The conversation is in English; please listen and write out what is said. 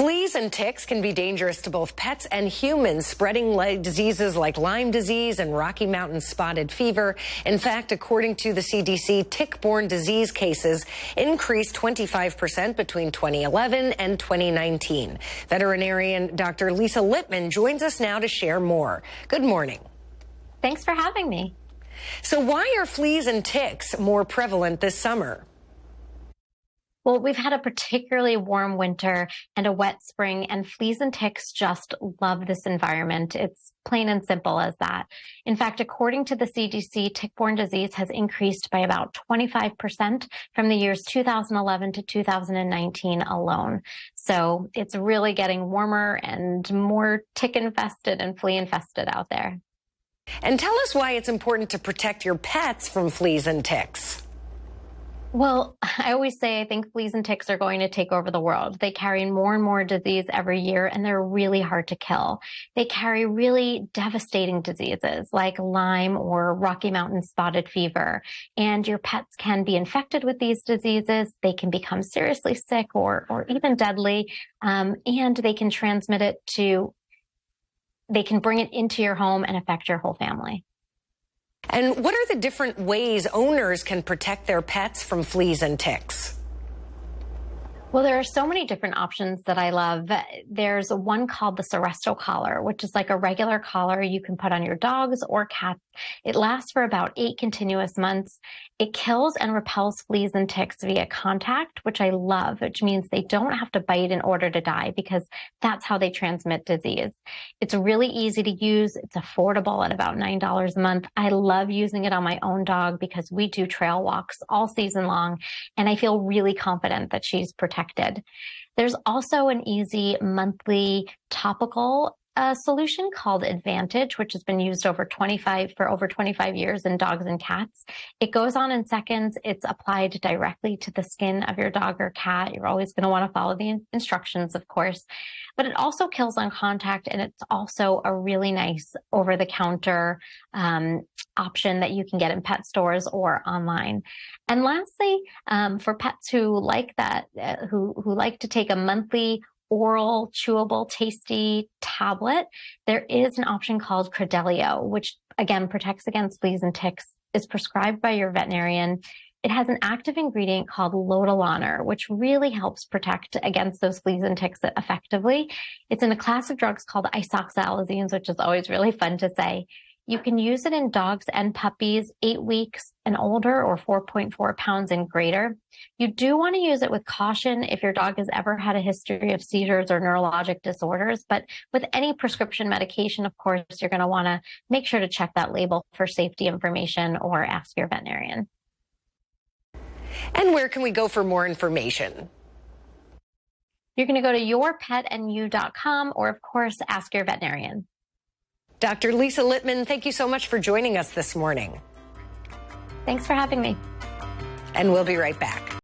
Fleas and ticks can be dangerous to both pets and humans, spreading diseases like Lyme disease and Rocky Mountain spotted fever. In fact, according to the CDC, tick-borne disease cases increased 25% between 2011 and 2019. Veterinarian Dr. Lisa Lippman joins us now to share more. Good morning. Thanks for having me. So why are fleas and ticks more prevalent this summer? Well, we've had a particularly warm winter and a wet spring, and fleas and ticks just love this environment. It's plain and simple as that. In fact, according to the CDC, tick-borne disease has increased by about 25% from the years 2011 to 2019 alone. So it's really getting warmer and more tick-infested and flea-infested out there. And tell us why it's important to protect your pets from fleas and ticks. Well, I always say I think fleas and ticks are going to take over the world. They carry more and more disease every year, and they're really hard to kill. They carry really devastating diseases like Lyme or Rocky Mountain spotted fever. And your pets can be infected with these diseases. They can become seriously sick or even deadly, and they can transmit it they can bring it into your home and affect your whole family. And what are the different ways owners can protect their pets from fleas and ticks? Well, there are so many different options that I love. There's one called the Seresto collar, which is like a regular collar you can put on your dogs or cats. It lasts for about 8 continuous months. It kills and repels fleas and ticks via contact, which I love, which means they don't have to bite in order to die because that's how they transmit disease. It's really easy to use. It's affordable at about $9 a month. I love using it on my own dog because we do trail walks all season long, and I feel really confident that she's protected. There's also an easy monthly topical solution called Advantage, which has been used for over 25 years in dogs and cats. It goes on in seconds. It's applied directly to the skin of your dog or cat. You're always going to want to follow the instructions, of course, but it also kills on contact, and it's also a really nice over-the-counter option that you can get in pet stores or online. And lastly, for pets who like that, who like to take a monthly oral, chewable, tasty tablet, there is an option called Credelio, which again protects against fleas and ticks, is prescribed by your veterinarian. It has an active ingredient called lotilaner, which really helps protect against those fleas and ticks effectively. It's in a class of drugs called isoxazolines, which is always really fun to say. You can use it in dogs and puppies 8 weeks and older or 4.4 pounds and greater. You do want to use it with caution if your dog has ever had a history of seizures or neurologic disorders. But with any prescription medication, of course, you're going to want to make sure to check that label for safety information or ask your veterinarian. And where can we go for more information? You're going to go to yourpetandyou.com or, of course, ask your veterinarian. Dr. Lisa Lippman, thank you so much for joining us this morning. Thanks for having me. And we'll be right back.